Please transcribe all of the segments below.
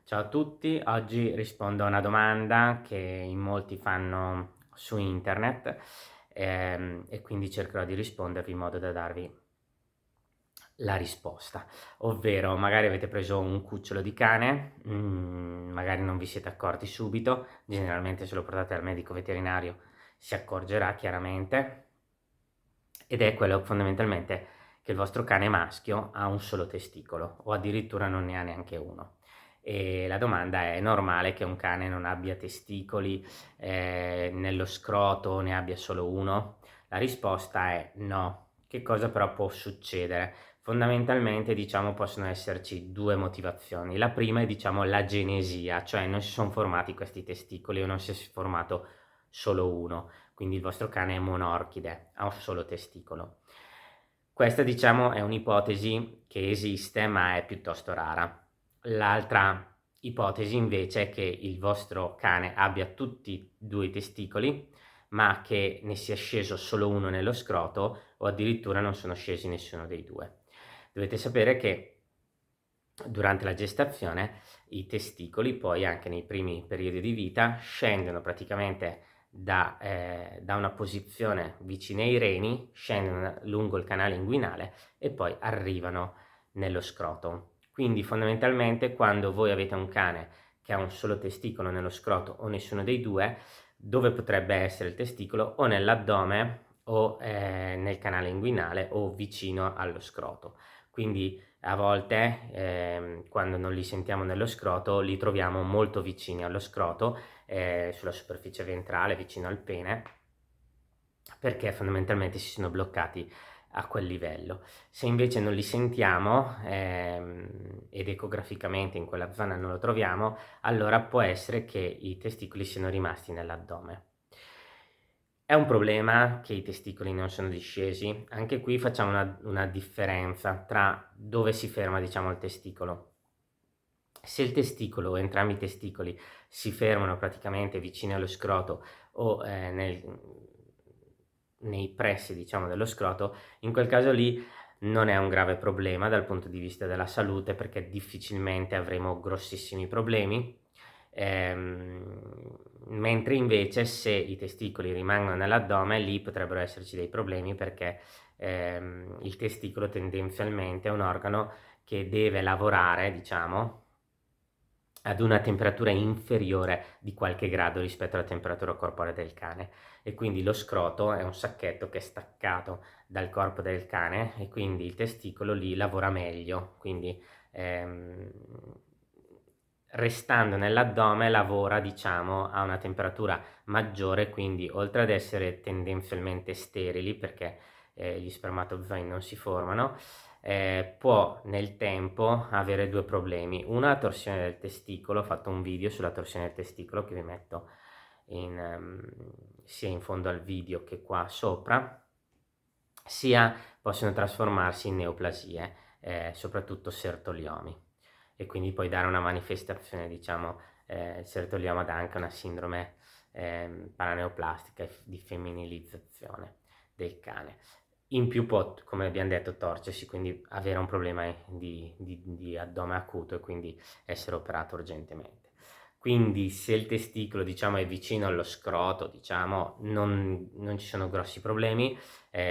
Ciao a tutti, oggi rispondo a una domanda che in molti fanno su internet, e quindi cercherò di rispondervi in modo da darvi la risposta. Ovvero, magari avete preso un cucciolo di cane, magari non vi siete accorti subito, generalmente se lo portate dal medico veterinario si accorgerà chiaramente, ed è quello fondamentalmente che il vostro cane maschio ha un solo testicolo o addirittura non ne ha neanche uno. E la domanda è: normale che un cane non abbia testicoli, nello scroto ne abbia solo uno? La risposta è no. Che cosa però può succedere? Fondamentalmente, diciamo, possono esserci due motivazioni. La prima è, diciamo, la genesia, cioè non si son formati questi testicoli o non si è formato solo uno, quindi il vostro cane è monorchide, ha un solo testicolo. Questa, diciamo, è un'ipotesi che esiste, ma è piuttosto rara. L'altra ipotesi invece è che il vostro cane abbia tutti e due i testicoli, ma che ne sia sceso solo uno nello scroto o addirittura non sono scesi nessuno dei due. Dovete sapere che durante la gestazione i testicoli, poi anche nei primi periodi di vita, scendono praticamente da una posizione vicina ai reni, scendono lungo il canale inguinale e poi arrivano nello scroto. Quindi fondamentalmente quando voi avete un cane che ha un solo testicolo nello scroto o nessuno dei due, dove potrebbe essere il testicolo? O nell'addome o nel canale inguinale o vicino allo scroto. Quindi a volte, quando non li sentiamo nello scroto, li troviamo molto vicini allo scroto, sulla superficie ventrale, vicino al pene, perché fondamentalmente si sono bloccati a quel livello. Se invece non li sentiamo, ed ecograficamente in quella zona non lo troviamo, allora può essere che i testicoli siano rimasti nell'addome. È un problema che i testicoli non sono discesi? Anche qui facciamo una differenza tra dove si ferma, diciamo, il testicolo. Se il testicolo o entrambi i testicoli si fermano praticamente vicini allo scroto o nei pressi, diciamo, dello scroto, in quel caso lì non è un grave problema dal punto di vista della salute, perché difficilmente avremo grossissimi problemi. Mentre invece se i testicoli rimangono nell'addome, lì potrebbero esserci dei problemi, perché il testicolo tendenzialmente è un organo che deve lavorare, diciamo, ad una temperatura inferiore di qualche grado rispetto alla temperatura corporea del cane, e quindi lo scroto è un sacchetto che è staccato dal corpo del cane e quindi il testicolo lì lavora meglio, quindi ehm, restando nell'addome lavora, diciamo, a una temperatura maggiore, quindi oltre ad essere tendenzialmente sterili, perché gli spermatozoi non si formano, può nel tempo avere due problemi. Una, la torsione del testicolo. Ho fatto un video sulla torsione del testicolo che vi metto sia in fondo al video che qua sopra, sia possono trasformarsi in neoplasie, soprattutto sertoliomi, e quindi poi dare una manifestazione, diciamo, il sertolioma dà anche una sindrome paraneoplastica di femminilizzazione del cane. In più può, come abbiamo detto, torcersi, quindi avere un problema di addome acuto e quindi essere operato urgentemente. Quindi se il testicolo, diciamo, è vicino allo scroto, diciamo, non ci sono grossi problemi.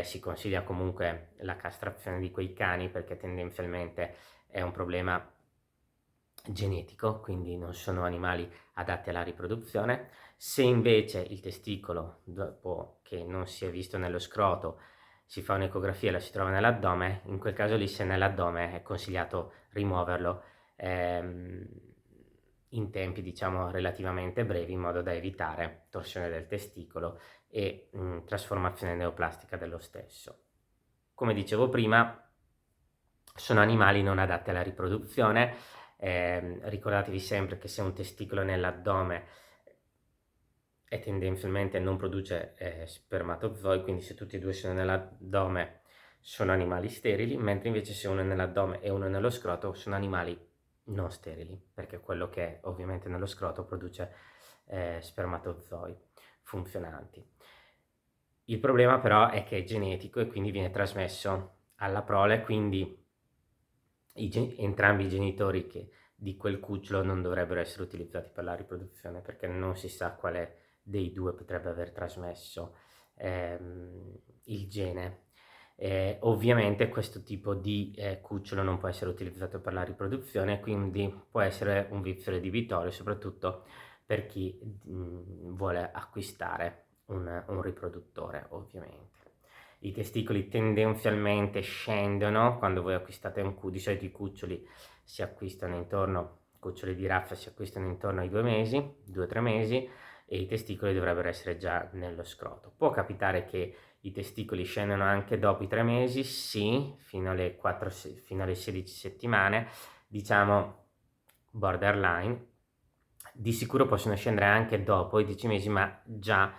Si consiglia comunque la castrazione di quei cani, perché tendenzialmente è un problema genetico, quindi non sono animali adatti alla riproduzione. Se invece il testicolo, dopo che non si è visto nello scroto, si fa un'ecografia e la si trova nell'addome, in quel caso lì, se è nell'addome, è consigliato rimuoverlo ehm, in tempi, diciamo, relativamente brevi, in modo da evitare torsione del testicolo e trasformazione neoplastica dello stesso. Come dicevo prima, sono animali non adatti alla riproduzione. Ricordatevi sempre che se un testicolo nell'addome e tendenzialmente non produce spermatozoi, quindi se tutti e due sono nell'addome sono animali sterili, mentre invece se uno è nell'addome e uno è nello scroto sono animali non sterili, perché quello che è ovviamente nello scroto produce spermatozoi funzionanti. Il problema però è che è genetico e quindi viene trasmesso alla prole, quindi entrambi i genitori che di quel cucciolo non dovrebbero essere utilizzati per la riproduzione, perché non si sa quale dei due potrebbe aver trasmesso il gene. Ovviamente questo tipo di cucciolo non può essere utilizzato per la riproduzione, quindi può essere un vizio redibitorio, soprattutto per chi vuole acquistare un riproduttore, ovviamente. I testicoli tendenzialmente scendono quando voi acquistate un cucciolo. Di solito i cuccioli si acquistano intorno, cuccioli di razza si acquistano intorno ai 2 mesi, 2-3 mesi, e i testicoli dovrebbero essere già nello scroto. Può capitare che i testicoli scendano anche dopo i 3 mesi, sì, fino alle 16 settimane, diciamo borderline. Di sicuro possono scendere anche dopo i 10 mesi, ma già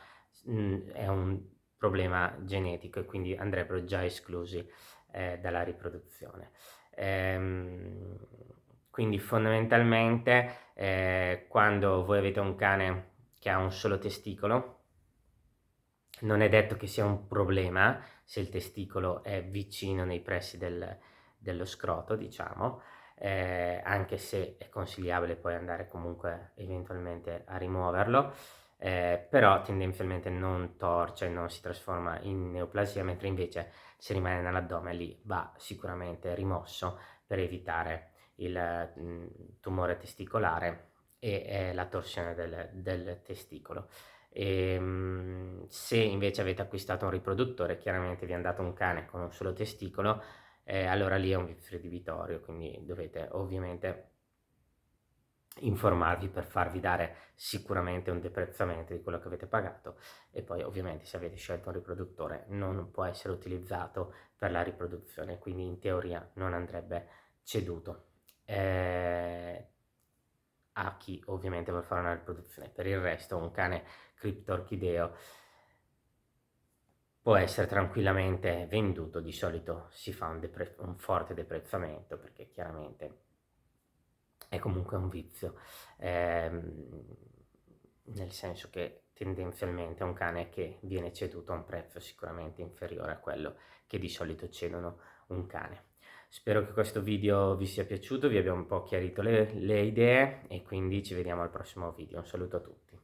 è un problema genetico e quindi andrebbero già esclusi dalla riproduzione. Quindi fondamentalmente quando voi avete un cane che ha un solo testicolo, non è detto che sia un problema se il testicolo è vicino nei pressi dello scroto, diciamo, anche se è consigliabile poi andare comunque eventualmente a rimuoverlo, però tendenzialmente non torce, non si trasforma in neoplasia, mentre invece se rimane nell'addome lì va sicuramente rimosso per evitare il tumore testicolare e la torsione del testicolo. Se invece avete acquistato un riproduttore, chiaramente vi è andato un cane con un solo testicolo, allora lì è un vizio redibitorio, quindi dovete ovviamente informarvi per farvi dare sicuramente un deprezzamento di quello che avete pagato, e poi ovviamente se avete scelto un riproduttore non può essere utilizzato per la riproduzione, quindi in teoria non andrebbe ceduto a chi ovviamente vuole fare una riproduzione. Per il resto un cane criptorchideo può essere tranquillamente venduto, di solito si fa un forte deprezzamento perché chiaramente è comunque un vizio, nel senso che tendenzialmente è un cane che viene ceduto a un prezzo sicuramente inferiore a quello che di solito cedono un cane. Spero che questo video vi sia piaciuto, vi abbia un po' chiarito le idee, e quindi ci vediamo al prossimo video. Un saluto a tutti.